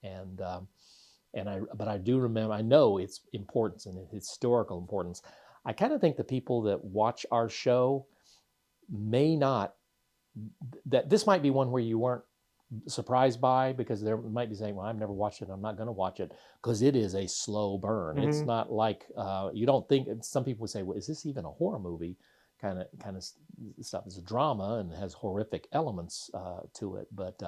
Speaker 2: But I do remember, I know its importance and its historical importance. I kind of think the people that watch our show may not that this might be one where you weren't surprised by, because there might be saying, well, I've never watched it, I'm not going to watch it, because it is a slow burn. It's not like you don't think. Some people would say, well, is this even a horror movie? Kind of stuff. It's a drama and has horrific elements to it, but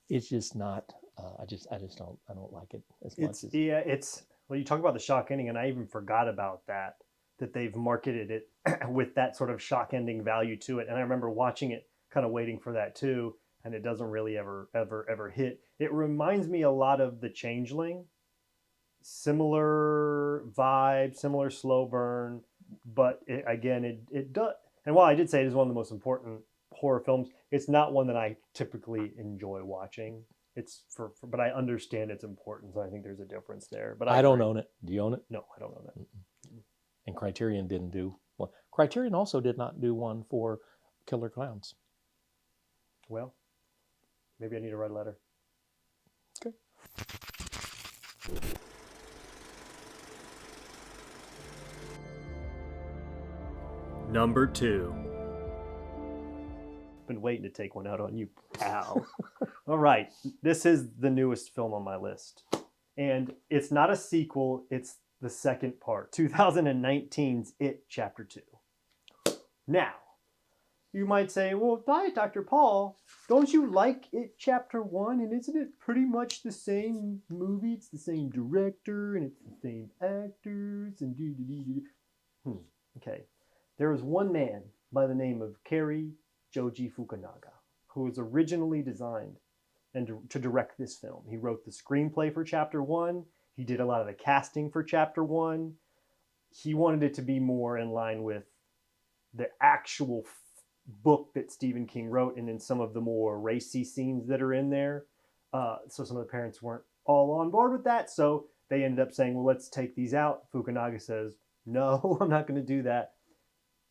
Speaker 2: it's just not. I don't like it as much.
Speaker 5: It's well, you talk about the shock ending, and I even forgot about that they've marketed it with that sort of shock ending value to it. And I remember watching it, kind of waiting for that too, and it doesn't really ever hit. It reminds me a lot of The Changeling, similar vibe, similar slow burn, but it does. And while I did say it is one of the most important horror films, it's not one that I typically enjoy watching. It's but I understand its importance. I think there's a difference there. But
Speaker 2: I don't own it. Do you own it?
Speaker 5: No, I don't own it.
Speaker 2: And Criterion didn't do one. Criterion also did not do one for Killer Clowns.
Speaker 5: Well, maybe I need to write a letter.
Speaker 2: Okay.
Speaker 5: Number 2. Been waiting to take one out on you, pal. All right, this is the newest film on my list. And it's not a sequel, it's the second part. 2019's It Chapter 2. Now, you might say, well, Dr. Paul, don't you like It Chapter 1? And isn't it pretty much the same movie? It's the same director, and it's the same actors, and Okay. There was one man by the name of Cary Joji Fukunaga, who was originally designed to direct this film. He wrote the screenplay for Chapter 1. He did a lot of the casting for Chapter 1. He wanted it to be more in line with the actual book that Stephen King wrote, and in some of the more racy scenes that are in there. So some of the parents weren't all on board with that, so they ended up saying, well, let's take these out. Fukunaga says, no, I'm not going to do that.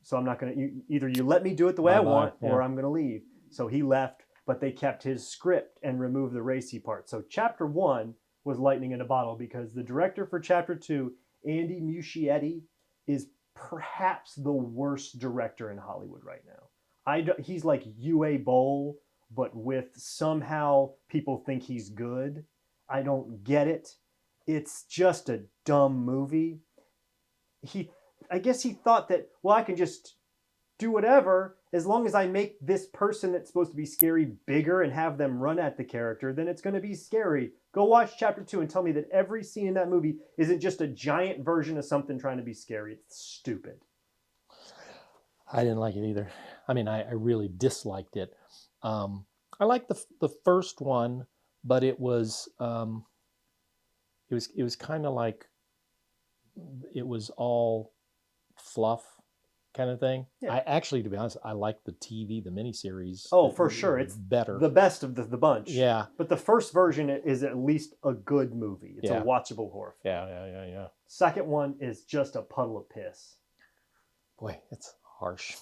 Speaker 5: So I'm not going to, either you let me do it the way I want, or I'm going to leave. So he left, but they kept his script and removed the racy part. So Chapter 1 was lightning in a bottle, because the director for Chapter 2, Andy Muschietti, is perhaps the worst director in Hollywood right now. He's like Uwe Boll, but with somehow people think he's good. I don't get it. It's just a dumb movie. I guess he thought that, well, I can just do whatever as long as I make this person that's supposed to be scary bigger and have them run at the character, then it's going to be scary. Go watch Chapter 2 and tell me that every scene in that movie isn't just a giant version of something trying to be scary. It's stupid.
Speaker 2: I didn't like it either. I mean, I really disliked it. I liked the first one, but it was kind of like it was all fluff kind of thing. Yeah. I actually, to be honest, I like the miniseries.
Speaker 5: Oh, for sure. It's
Speaker 2: better.
Speaker 5: The best of the bunch.
Speaker 2: Yeah.
Speaker 5: But the first version is at least a good movie. It's a watchable horror film.
Speaker 2: Yeah.
Speaker 5: Second one is just a puddle of piss.
Speaker 2: Boy, it's harsh.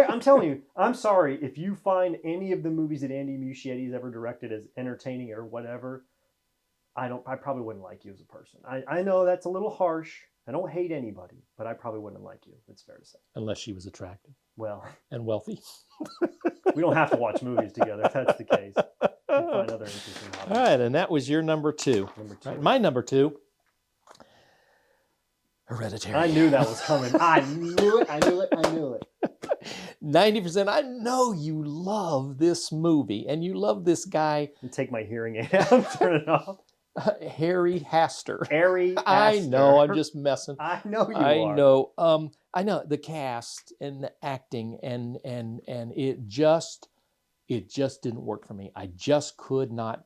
Speaker 5: I'm telling you, I'm sorry if you find any of the movies that Andy Muschietti's ever directed as entertaining or whatever. I probably wouldn't like you as a person. I know that's a little harsh. I don't hate anybody, but I probably wouldn't like you. It's fair to say.
Speaker 2: Unless she was attractive.
Speaker 5: Well.
Speaker 2: And wealthy.
Speaker 5: We don't have to watch movies together if that's the case. We'll find other interesting hobbies.
Speaker 2: All right, and that was your number 2. Right, my number 2. Hereditary.
Speaker 5: I knew that was coming. I knew it.
Speaker 2: 90%. I know you love this movie, and you love this guy.
Speaker 5: And take my hearing aid out, turn it off.
Speaker 2: Harry Astor.
Speaker 5: Harry Astor.
Speaker 2: I know, I'm just messing.
Speaker 5: I know you
Speaker 2: are.
Speaker 5: know.
Speaker 2: I know the cast and the acting and it just didn't work for me. I just could not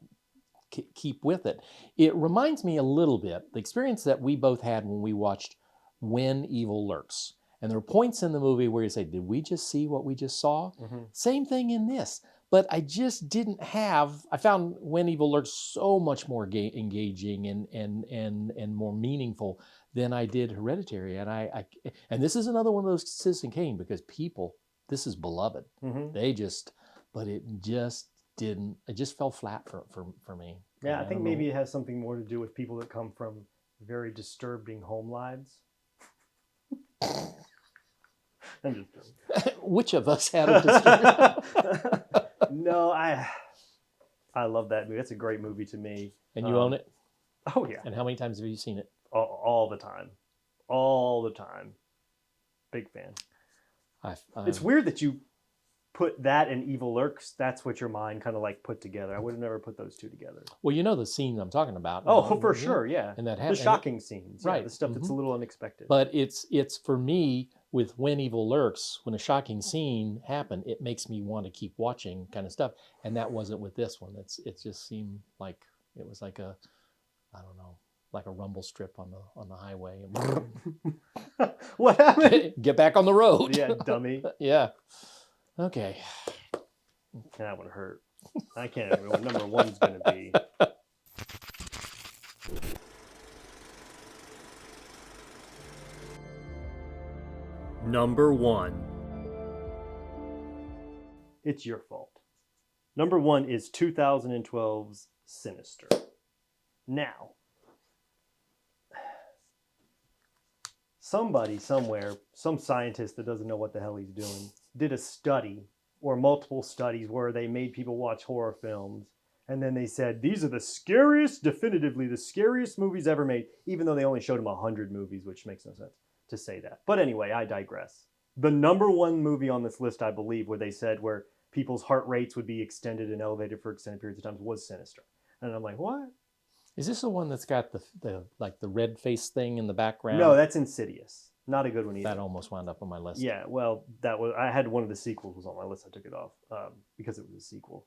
Speaker 2: keep with it. It reminds me a little bit the experience that we both had when we watched When Evil Lurks. And there were points in the movie where you say, did we just see what we just saw? Mm-hmm. Same thing in this. But I just didn't have, I found When Evil Lurks so much more engaging and more meaningful than I did Hereditary. And and this is another one of those Citizen Kane, because this is beloved. Mm-hmm. But it just fell flat for me.
Speaker 5: Yeah, I think maybe it has something more to do with people that come from very disturbing home lives. I'm just kidding.
Speaker 2: Which of us had a disturbing?
Speaker 5: No, I love that movie. That's a great movie to me.
Speaker 2: And you own it?
Speaker 5: Oh yeah.
Speaker 2: And how many times have you seen it?
Speaker 5: All the time. All the time. Big fan. It's weird that you put that and Evil Lurks. That's what your mind kind of like put together. I would have never put those two together.
Speaker 2: Well, you know the scene I'm talking about.
Speaker 5: Oh, for sure, yeah.
Speaker 2: And that
Speaker 5: the shocking scenes,
Speaker 2: right?
Speaker 5: Yeah, the stuff that's a little unexpected.
Speaker 2: But it's for me with When Evil Lurks, when a shocking scene happened, it makes me want to keep watching kind of stuff. And that wasn't with this one. It just seemed like it was like a, I don't know, like a rumble strip on the highway.
Speaker 5: What happened?
Speaker 2: Get back on the road.
Speaker 5: Yeah, dummy.
Speaker 2: Yeah. Okay.
Speaker 5: That would hurt. I can't remember what number one's going to be. Number one. It's your fault. Number one is 2012's Sinister. Now, somebody somewhere, some scientist that doesn't know what the hell he's doing, did a study or multiple studies where they made people watch horror films. And then they said, these are the scariest, definitively the scariest movies ever made, even though they only showed them 100 movies, which makes no sense to say that. But anyway, I digress. The number one movie on this list, I believe, where they said where people's heart rates would be extended and elevated for extended periods of time was Sinister. And I'm like, what?
Speaker 2: Is this the one that's got the like the red face thing in the background?
Speaker 5: No, that's Insidious. Not a good one either.
Speaker 2: That almost wound up on my list.
Speaker 5: Yeah, well, I had one of the sequels was on my list. I took it off because it was a sequel.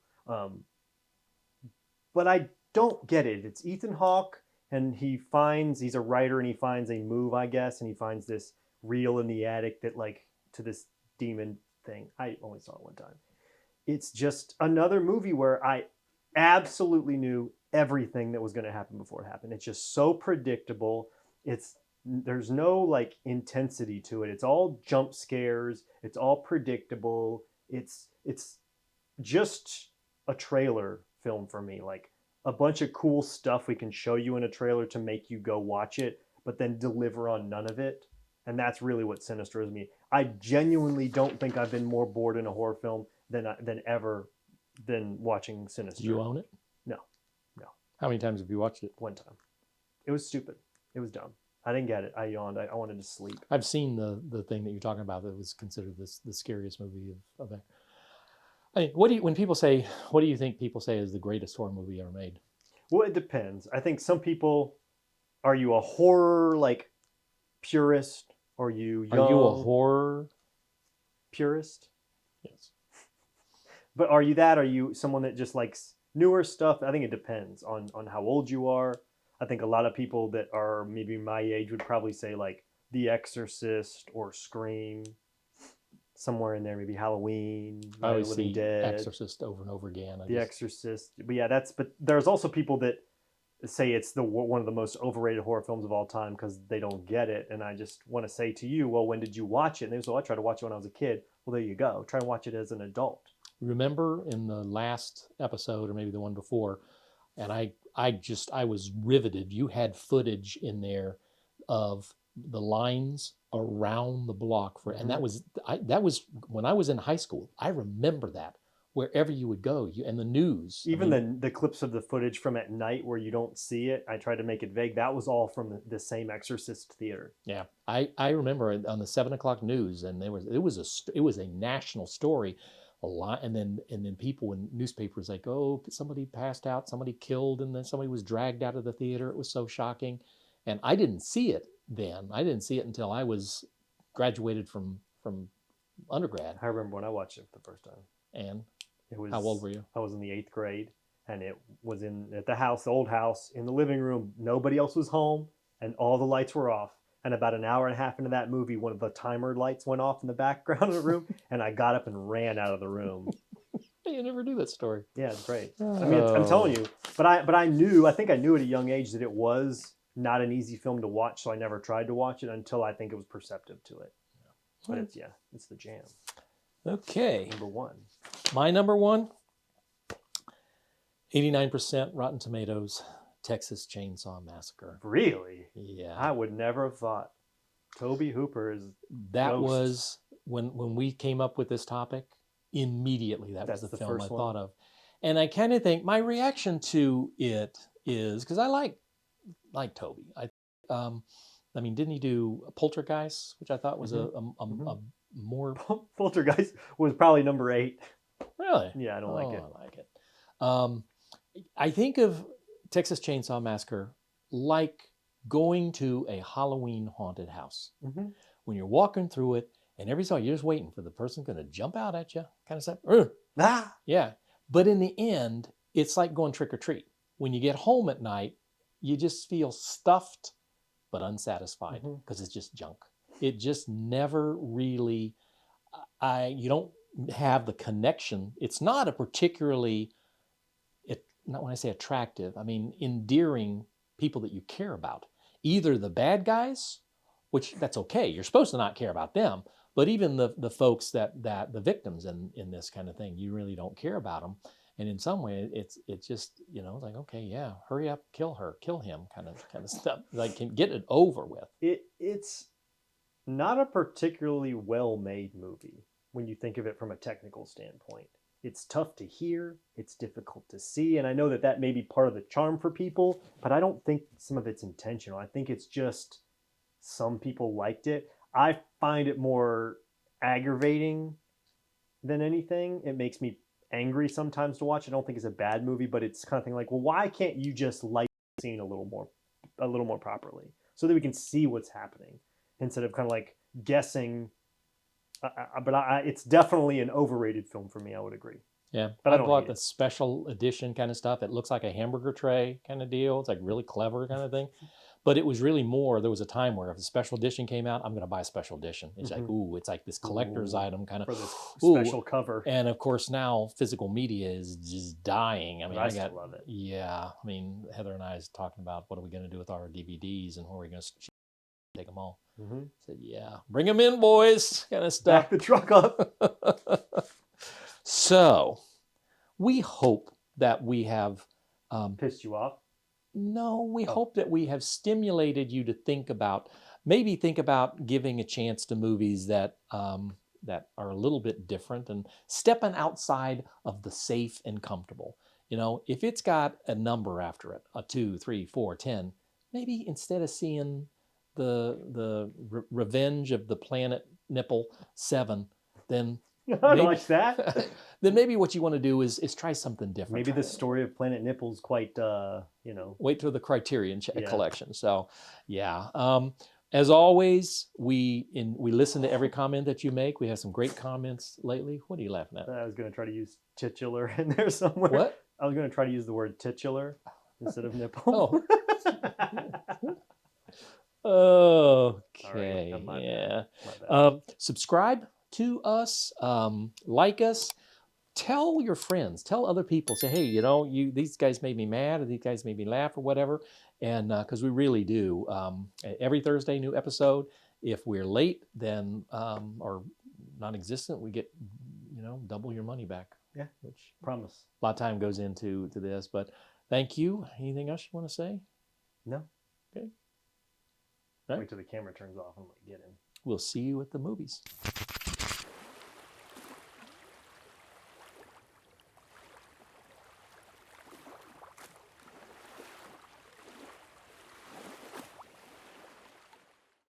Speaker 5: But I don't get it. It's Ethan Hawke, and he's a writer, and he finds a move, I guess, and he finds this reel in the attic that like to this demon thing. I only saw it one time. It's just another movie where I absolutely knew everything that was going to happen before it happened. It's just so predictable. There's no like intensity to it. It's all jump scares. It's all predictable. It's just a trailer film for me. Like a bunch of cool stuff we can show you in a trailer to make you go watch it, but then deliver on none of it. And that's really what Sinister is to me. I genuinely don't think I've been more bored in a horror film than watching Sinister.
Speaker 2: Do you own it?
Speaker 5: No.
Speaker 2: How many times have you watched it?
Speaker 5: One time. It was stupid. It was dumb. I didn't get it. I yawned. I wanted to sleep.
Speaker 2: I've seen the thing that you're talking about that was considered the scariest movie of that. I mean, when people say, what do you think people say is the greatest horror movie ever made?
Speaker 5: Well, it depends. I think some people, are you a horror like purist? Are you young?
Speaker 2: Are you a horror
Speaker 5: purist?
Speaker 2: Yes.
Speaker 5: But are you that? Are you someone that just likes newer stuff? I think it depends on how old you are. I think a lot of people that are maybe my age would probably say like The Exorcist or Scream. Somewhere in there, maybe Halloween.
Speaker 2: I always see
Speaker 5: Dead.
Speaker 2: Exorcist over and over again.
Speaker 5: Exorcist. But yeah, but there's also people that say it's one of the most overrated horror films of all time because they don't get it. And I just want to say to you, well, when did you watch it? And they say, well, I tried to watch it when I was a kid. Well, there you go. Try and watch it as an adult.
Speaker 2: Remember in the last episode, or maybe the one before, and I was riveted. You had footage in there of the lines around the block and that was when I was in high school. I remember that wherever you would go, and the news.
Speaker 5: Even the clips of the footage from at night where you don't see it, I tried to make it vague. That was all from the same Exorcist theater.
Speaker 2: Yeah, I remember on the 7 o'clock news, and it was a national story. A lot, and then people in newspapers like, oh, somebody passed out, somebody killed, and then somebody was dragged out of the theater. It was so shocking, and I didn't see it then. I didn't see it until I was graduated from undergrad.
Speaker 5: I remember when I watched it for the first time.
Speaker 2: And
Speaker 5: it was,
Speaker 2: how old were you?
Speaker 5: I was in the 8th grade, and it was at the old house, in the living room. Nobody else was home, and all the lights were off. And about an hour and a half into that movie, one of the timer lights went off in the background of the room, and I got up and ran out of the room.
Speaker 2: You never knew that story.
Speaker 5: Yeah, it's great. I mean, I'm telling you. But I think I knew at a young age that it was not an easy film to watch, so I never tried to watch it until I think it was perceptive to it. But it's the jam.
Speaker 2: Okay.
Speaker 5: Number one.
Speaker 2: My number one, 89% Rotten Tomatoes, Texas Chainsaw Massacre.
Speaker 5: Really?
Speaker 2: Yeah.
Speaker 5: I would never have thought. Tobe Hooper is
Speaker 2: that
Speaker 5: ghost.
Speaker 2: was when we came up with this topic, immediately that was
Speaker 5: That's
Speaker 2: the
Speaker 5: the
Speaker 2: film I
Speaker 5: first
Speaker 2: thought
Speaker 5: one.
Speaker 2: of. And I kind of think my reaction to it is because I like Toby. I mean, didn't he do Poltergeist, which I thought was a more
Speaker 5: Poltergeist was probably number 8.
Speaker 2: really?
Speaker 5: Yeah, I don't like it.
Speaker 2: I like it. I think of Texas Chainsaw Massacre like going to a Halloween haunted house. When you're walking through it, and every time you're just waiting for the person going to jump out at you, kind of stuff.
Speaker 5: Ah!
Speaker 2: Yeah. But in the end, it's like going trick or treat. When you get home at night, you just feel stuffed but unsatisfied because it's just junk. It just never really, you don't have the connection. It's not a particularly, not when I say attractive, I mean endearing people that you care about. Either the bad guys, which that's okay, you're supposed to not care about them, but even the folks that the victims in this kind of thing, you really don't care about them. And in some way, it's just, like, okay, yeah, hurry up, kill her, kill him, kind of stuff. Like, can get it over with.
Speaker 5: It's not a particularly well-made movie when you think of it from a technical standpoint. It's tough to hear, it's difficult to see, and I know that may be part of the charm for people, but I don't think some of it's intentional. I think it's just some people liked it. I find it more aggravating than anything. It makes me angry sometimes to watch. I don't think it's a bad movie, but it's kind of thing like, well, why can't you just light the scene a little more properly so that we can see what's happening instead of kind of like guessing. But it's definitely an overrated film for me. I would agree.
Speaker 2: Yeah,
Speaker 5: but
Speaker 2: I bought the special edition kind of stuff. It looks like a hamburger tray kind of deal. It's like really clever kind of thing. But it was really more, there was a time where if a special edition came out, I'm going to buy a special edition. It's like, ooh, it's like this collector's item kind of.
Speaker 5: For this special cover.
Speaker 2: And of course now physical media is just dying. I mean, I
Speaker 5: still love it.
Speaker 2: Yeah. I mean, Heather and I is talking about what are we going to do with our DVDs and where are we going to take them all. Said, yeah, bring them in, boys, kind of stuff.
Speaker 5: Back the truck up.
Speaker 2: So we hope that we have
Speaker 5: pissed you off.
Speaker 2: No, we hope that we have stimulated you to think about giving a chance to movies that that are a little bit different and stepping outside of the safe and comfortable. If it's got a number after it, a 2, 3, 4, 10, maybe instead of seeing the Revenge of the Planet Nipple 7, then
Speaker 5: I don't like that.
Speaker 2: Then maybe what you want to do is try something different.
Speaker 5: Maybe the story of Planet Nipple's quite,
Speaker 2: Wait till the Criterion collection. So, yeah. As always, we listen to every comment that you make. We have some great comments lately. What are you laughing at?
Speaker 5: I was going to try to use titular in there somewhere.
Speaker 2: What?
Speaker 5: I was going to try to use the word titular instead of nipple.
Speaker 2: Oh. Okay.
Speaker 5: Right,
Speaker 2: Yeah. Subscribe to us. Like us. Tell your friends. Tell other people. Say, hey, these guys made me mad, or these guys made me laugh, or whatever. And because we really do. Every Thursday, new episode. If we're late, then or non-existent, we get double your money back.
Speaker 5: Yeah,
Speaker 2: which
Speaker 5: promise.
Speaker 2: A lot of time goes into this, but thank you. Anything else you want to say?
Speaker 5: No.
Speaker 2: Okay. Right.
Speaker 5: Wait till the camera turns off and get in.
Speaker 2: We'll see you at the movies.